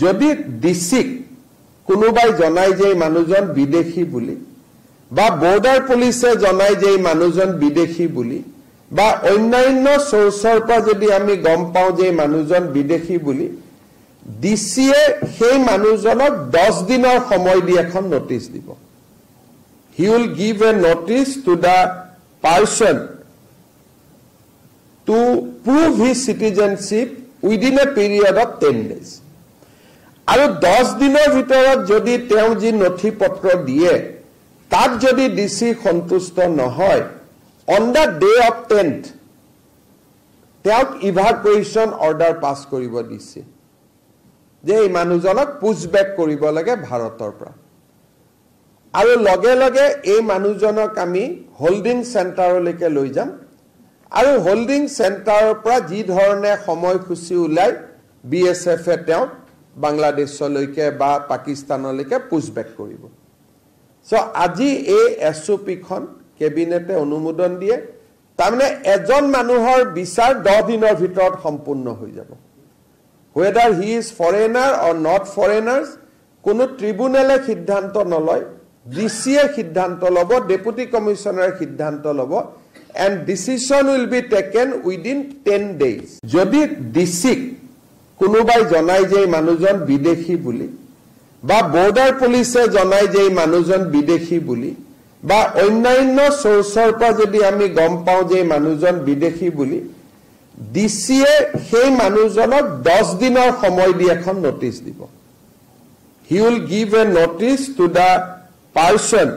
যদি ডিসিক কোনোবাই জনাই যে মানুহজন বিদেশী বুলি বা বৰ্ডাৰ পুলিচে জনাই যে মানুহজন বিদেশী বুলি বা অন্যান্য সোৰ্সৰ পৰা যদি আমি গম পাওঁ যে মানুহজন বিদেশী বুলি ডিসিয়ে সেই মানুহজনক 10 দিনৰ সময় দি এখন নোটিশ দিব he will give a notice to the person to prove his citizenship within a period of 10 days আৰু 10 দিনৰ ভিতৰত যদি তেওঁ যি নথিপত্ৰ দিয়ে তাত যদি ডিসি সন্তুষ্ট নহয় on the day of 10th তেওঁক ইভাকুৱেশ্যন অৰ্ডাৰ পাস কৰিব দিছে যে এই মানুহজনক পুছবেক কৰিব লাগে ভাৰতৰ পৰা আৰু লগে লগে এই মানুহজনক আমি হোল্ডিং সেন্টাৰলৈকে লৈ যাম আৰু হোল্ডিং সেন্টাৰৰ পৰা যি ধৰণে সময়সূচী উলাই বিএসএফ এ তেওঁ বাংলাদেশলৈকে বা পাকিস্তানলৈকে পুছবেক কৰিব সো আজি এই এসওপি খন কেবিনেটে অনুমোদন দিয়ে তাৰমানে এজন মানুহৰ বিচাৰ 10 দিনৰ ভিতৰত সম্পূৰ্ণ হৈ যাব whether he is foreigner or not foreigners কোনো ট্ৰিবিউনেলে সিদ্ধান্ত নলয় ডিসিয়ে সিদ্ধান্ত লব ডেপুটি কমিশনাৰ সিদ্ধান্ত লব and decision will be taken within 10 days যদি ডিসিক কোনোবাই জনাই যে মানুহজন বিদেশী বুলি বা বৰ্ডাৰ পুলিচে জনাই যে মানুহজন বিদেশী বুলি বা অন্যান্য সোৰ্সৰ পৰা যদি আমি গম পাওঁ যে মানুহজন বিদেশী বুলি ডিসিয়ে সেই মানুহজনক 10 দিনৰ সময় দি এখন নোটিশ দিব he will give a notice to the person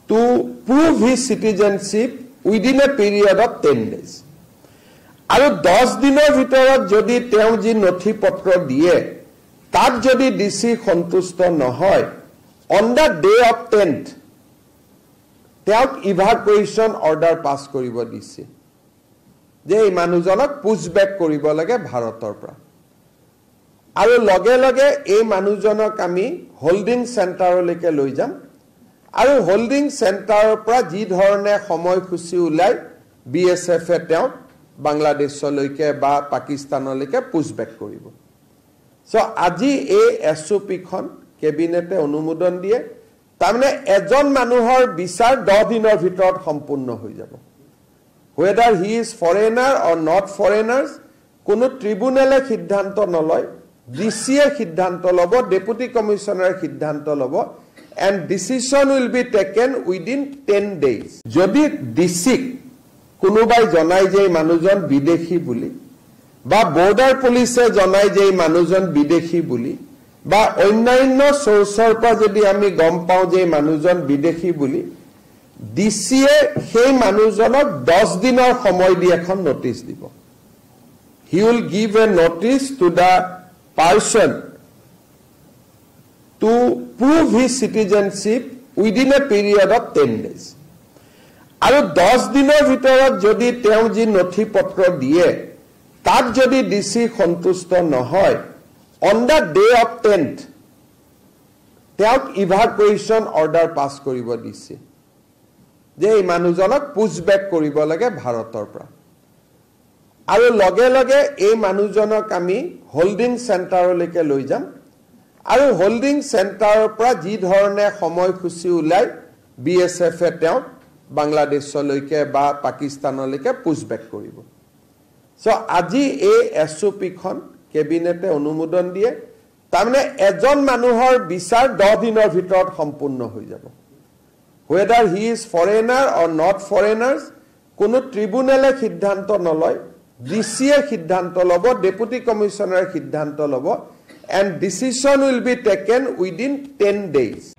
to prove his citizenship within a period of 10 days আৰু 10 দিনৰ ভিতৰত যদি তেওঁ যি নথিপত্ৰ দিয়ে তাত যদি ডিসি সন্তুষ্ট নহয় on the day of 10th তেওঁক ইভাকুৱেশ্যন অৰ্ডাৰ পাস কৰিব দিছে যে এই মানুহজনক পুছবেক কৰিব লাগে ভাৰতৰ পৰা আৰু লগে লগে এই মানুহজনক আমি হোল্ডিং সেন্টাৰলৈকে লৈ যাম আৰু হোল্ডিং সেন্টাৰৰ পৰা যি ধৰণে সময়সূচী উলাই বিএসএফ এ তেওঁ বাংলাদেশলৈকে বা পাকিস্তানলৈকে পুছবেক কৰিব সো আজি এই এসওপি খন কেবিনেটে অনুমোদন দিয়ে তাৰমানে এজন মানুহৰ বিচাৰ 10 দিনৰ ভিতৰত সম্পূৰ্ণ হৈ যাব whether he is foreigner or not foreigners কোনো ট্ৰিবিউনেলে সিদ্ধান্ত নলয় ডিসিয়ে সিদ্ধান্ত লব ডেপুটি কমিশনাৰ সিদ্ধান্ত লব and decision will be taken within 10 days যদি ডিসিক কোনোবাই জনাই যে মানুহজন বিদেশী বুলি বা বৰ্ডাৰ পুলিচে জনাই যে মানুহজন বিদেশী বুলি বা অন্যান্য সোৰ্সৰ পৰা যদি আমি গম পাওঁ যে মানুহজন বিদেশী বুলি ডিসিয়ে সেই মানুহজনক 10 দিনৰ সময় দি এখন নোটিশ দিব he will give a notice to the person to prove his citizenship within a period of 10 days আৰু 10 দিনৰ ভিতৰত যদি তেওঁ যি নথিপত্ৰ দিয়ে তাত যদি ডিসি সন্তুষ্ট নহয় on the day of 10th তেওঁক ইভাকুৱেশ্যন অৰ্ডাৰ পাস কৰিব দিছে যে এই মানুহজনক পুছবেক কৰিব লাগে ভাৰতৰ পৰা আৰু লগে লগে এই মানুহজনক আমি হোল্ডিং সেন্টাৰলৈকে লৈ যাম আৰু হোল্ডিং সেন্টাৰৰ পৰা যি ধৰণে সময়সূচী উলাই বিএসএফ এ তেওঁ বাংলাদেশলৈকে বা পাকিস্তানলৈকে পুছবেক কৰিব সো আজি এই এসওপি খন কেবিনেটে অনুমোদন দিয়ে তাৰমানে এজন মানুহৰ বিচাৰ 10 দিনৰ ভিতৰত সম্পূৰ্ণ হৈ যাব whether he is foreigner or not foreigners কোনো ট্ৰিবিউনেলে সিদ্ধান্ত নলয় ডিসিয়ে সিদ্ধান্ত লব ডেপুটি কমিশনাৰ সিদ্ধান্ত লব and decision will be taken within 10 days